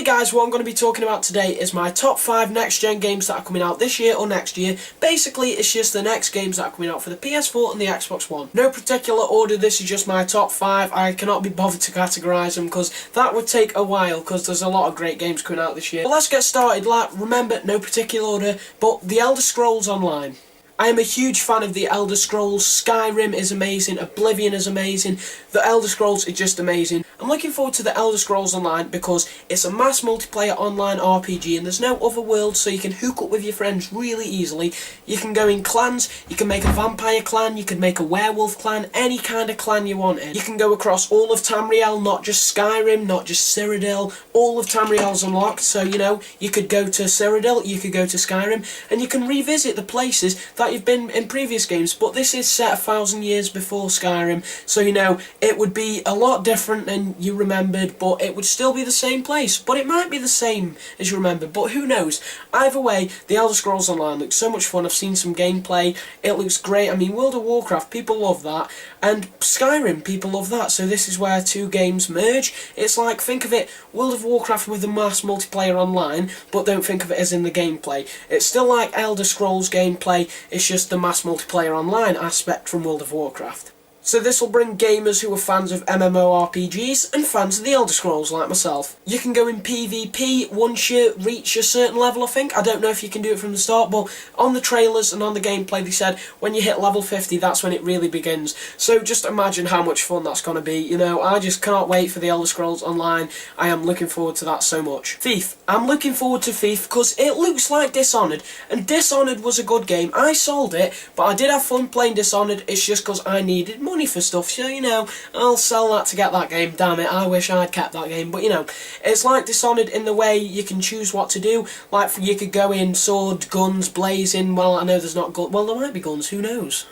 guys, what I'm going to be talking about today is my top 5 next-gen games that are coming out this year or next year. Basically, it's just the next games that are coming out for the PS4 and the Xbox One. No particular order, this is just my top 5. I cannot be bothered to categorise them because that would take a while because there's a lot of great games coming out this year. But let's get started. Remember, no particular order, but The Elder Scrolls Online. I am a huge fan of The Elder Scrolls. Skyrim is amazing, Oblivion is amazing, The Elder Scrolls is just amazing. I'm looking forward to The Elder Scrolls Online because it's a mass multiplayer online RPG and there's no other world, so you can hook up with your friends really easily. You can go in clans, you can make a vampire clan, you can make a werewolf clan, any kind of clan you want in. You can go across all of Tamriel, not just Skyrim, not just Cyrodiil. All of Tamriel's unlocked, so you know, you could go to Cyrodiil, you could go to Skyrim, and you can revisit the places that you've been in previous games, but this is set 1,000 years before Skyrim, so you know, it would be a lot different than you remembered, but it would still be the same place, but it might be the same as you remember, but who knows. Either way, The Elder Scrolls Online looks so much fun. I've seen some gameplay, it looks great. I mean, World of Warcraft, people love that, and Skyrim, people love that, so this is where two games merge. It's like, think of it, World of Warcraft with the mass multiplayer online, but don't think of it as in the gameplay. It's still like Elder Scrolls gameplay, it's just the mass multiplayer online aspect from World of Warcraft. So this will bring gamers who are fans of MMORPGs and fans of the Elder Scrolls like myself. You can go in PvP once you reach a certain level, I think. I don't know if you can do it from the start, but on the trailers and on the gameplay they said when you hit level 50 that's when it really begins. So just imagine how much fun that's going to be. You know, I just cannot wait for the Elder Scrolls Online. I am looking forward to that so much. Thief. I'm looking forward to Thief because it looks like Dishonored, and Dishonored was a good game. I sold it, but I did have fun playing Dishonored. It's just because I needed money for stuff, so you know, I'll sell that to get that game. Damn it, I wish I'd kept that game, but you know, it's like Dishonored in the way you can choose what to do. Like, you could go in sword, guns, blazing. Well, I know there's not well, there might be guns, who knows?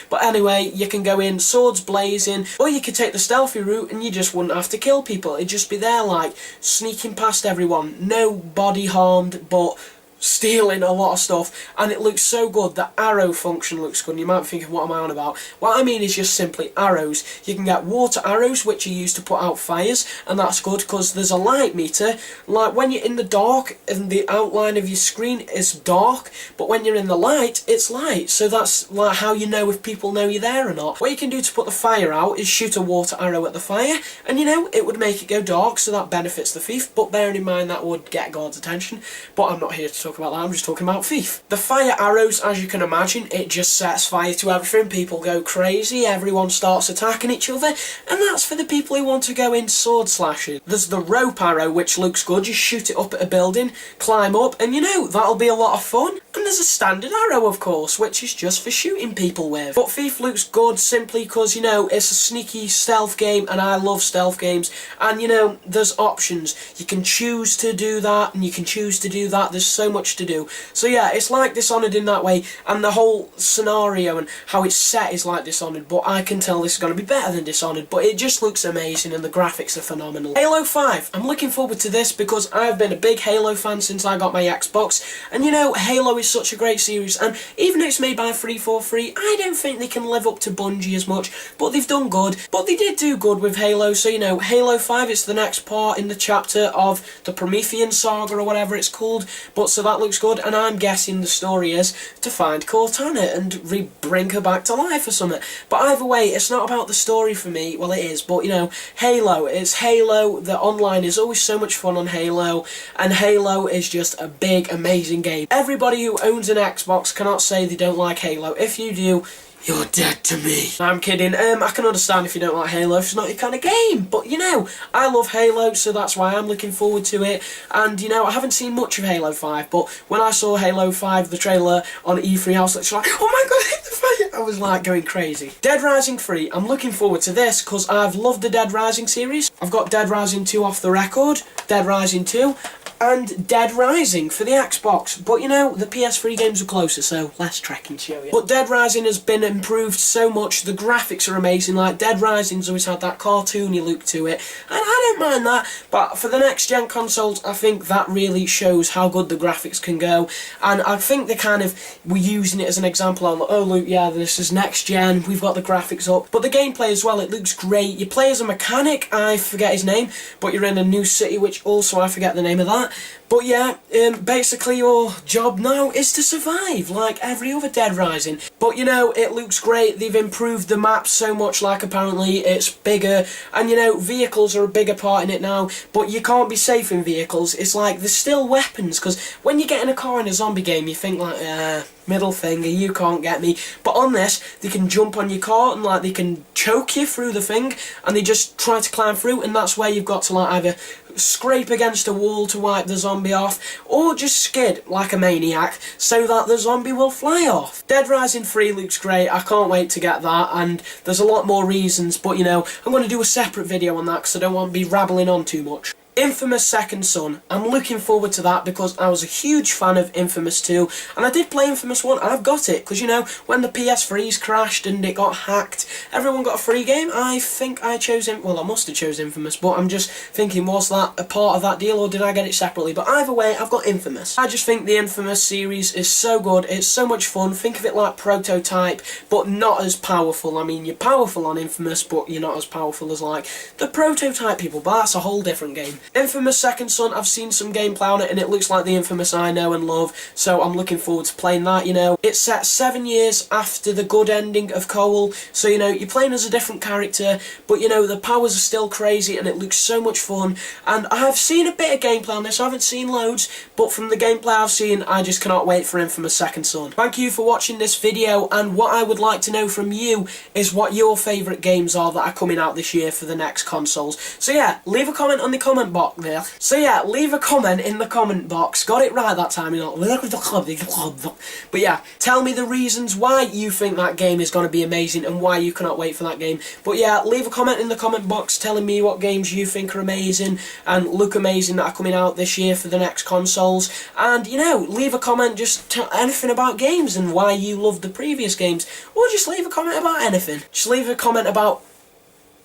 But anyway, you can go in swords blazing, or you could take the stealthy route and you just wouldn't have to kill people. It'd just be there, like, sneaking past everyone, no body harmed, but stealing a lot of stuff, and it looks so good. The arrow function looks good, and you might be thinking, what am I on about? What I mean is just simply arrows. You can get water arrows, which are used to put out fires, and that's good because there's a light meter. Like, when you're in the dark and the outline of your screen is dark, but when you're in the light, it's light, so that's like how you know if people know you're there or not. What you can do to put the fire out is shoot a water arrow at the fire, and you know, it would make it go dark, so that benefits the thief, but bearing in mind that would get God's attention. But I'm not here to talk about that, I'm just talking about Thief. The fire arrows, as you can imagine, it just sets fire to everything. People go crazy, everyone starts attacking each other, and that's for the people who want to go in sword slashing. There's the rope arrow, which looks good. You shoot it up at a building, climb up, and you know, that'll be a lot of fun. And there's a standard arrow, of course, which is just for shooting people with. But Thief looks good simply because, you know, it's a sneaky stealth game, and I love stealth games, and you know, there's options. You can choose to do that, and you can choose to do that. There's so much to do. So yeah, it's like Dishonored in that way, and the whole scenario and how it's set is like Dishonored, but I can tell this is going to be better than Dishonored, but it just looks amazing and the graphics are phenomenal. Halo 5. I'm looking forward to this because I've been a big Halo fan since I got my Xbox, and you know, Halo is such a great series, and even though it's made by 343, I don't think they can live up to Bungie as much, but they've done good. But they did do good with Halo, so you know, Halo 5 is the next part in the chapter of the Promethean saga or whatever it's called, but so that looks good, and I'm guessing the story is to find Cortana and bring her back to life or something. But either way, it's not about the story for me. Well, it is, but you know, Halo, it's Halo. The online is always so much fun on Halo, and Halo is just a big, amazing game. Everybody who owns an Xbox cannot say they don't like Halo. If you do, you're dead to me. I'm kidding. I can understand if you don't like Halo, if it's not your kind of game. But, you know, I love Halo, so that's why I'm looking forward to it. And, you know, I haven't seen much of Halo 5, but when I saw Halo 5, the trailer on E3, I was literally like, oh my god, hit the fire! I was, like, going crazy. Dead Rising 3. I'm looking forward to this, because I've loved the Dead Rising series. I've got Dead Rising 2 off the record, Dead Rising 2. and Dead Rising for the Xbox. But you know, the PS3 games are closer, so less trekking to show you. But Dead Rising has been improved so much, the graphics are amazing. Like, Dead Rising's always had that cartoony look to it, and I don't mind that. But for the next gen consoles, I think that really shows how good the graphics can go, and I think they kind of were using it as an example on, oh look, yeah, this is next gen, we've got the graphics up. But the gameplay as well, it looks great. You play as a mechanic, I forget his name, but you're in a new city, which also I forget the name of that. But yeah, basically your job now is to survive, like every other Dead Rising. But you know, it looks great. They've improved the map so much, like apparently it's bigger, and you know, vehicles are a bigger part in it now, but you can't be safe in vehicles. It's like, there's still weapons, because when you get in a car in a zombie game, you think like, middle finger, you can't get me. But on this, they can jump on your car, and like, they can choke you through the thing, and they just try to climb through, and that's where you've got to like either scrape against a wall to wipe the zombie off, or just skid like a maniac so that the zombie will fly off. Dead Rising 3 looks great, I can't wait to get that, and there's a lot more reasons, but you know, I'm going to do a separate video on that because I don't want to be rabbling on too much. Infamous Second Son. I'm looking forward to that because I was a huge fan of Infamous 2, and I did play Infamous 1, and I've got it, because you know, when the PS3s crashed and it got hacked, everyone got a free game. I think I chose well, I must have chose Infamous, but I'm just thinking, was that a part of that deal, or did I get it separately? But either way, I've got Infamous. I just think the Infamous series is so good, it's so much fun. Think of it like Prototype, but not as powerful. I mean, you're powerful on Infamous, but you're not as powerful as like the Prototype people, but that's a whole different game. Infamous Second Son, I've seen some gameplay on it and it looks like the Infamous I know and love, so I'm looking forward to playing that. You know, it's set 7 years after the good ending of Cole, so you know, you're playing as a different character, but you know, the powers are still crazy and it looks so much fun. And I've seen a bit of gameplay on this, I haven't seen loads, but from the gameplay I've seen, I just cannot wait for Infamous Second Son. Thank you for watching this video, and what I would like to know from you is what your favourite games are that are coming out this year for the next consoles. So yeah, leave a comment on the comment box there. So yeah, leave a comment in the comment box. Got it right that time, you know. But yeah, tell me the reasons why you think that game is going to be amazing and why you cannot wait for that game. But yeah, leave a comment in the comment box telling me what games you think are amazing and look amazing that are coming out this year for the next consoles. And you know, leave a comment, just anything about games and why you loved the previous games, or just leave a comment about anything. Just leave a comment about,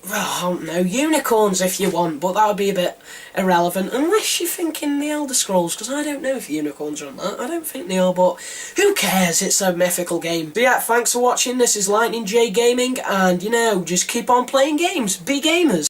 I don't know, unicorns if you want, but that would be a bit irrelevant unless you're thinking the Elder Scrolls, because I don't know if unicorns are on that. I don't think they are, but who cares? It's a mythical game. So yeah, thanks for watching. This is LightningJGaming, and you know, just keep on playing games. Be gamers.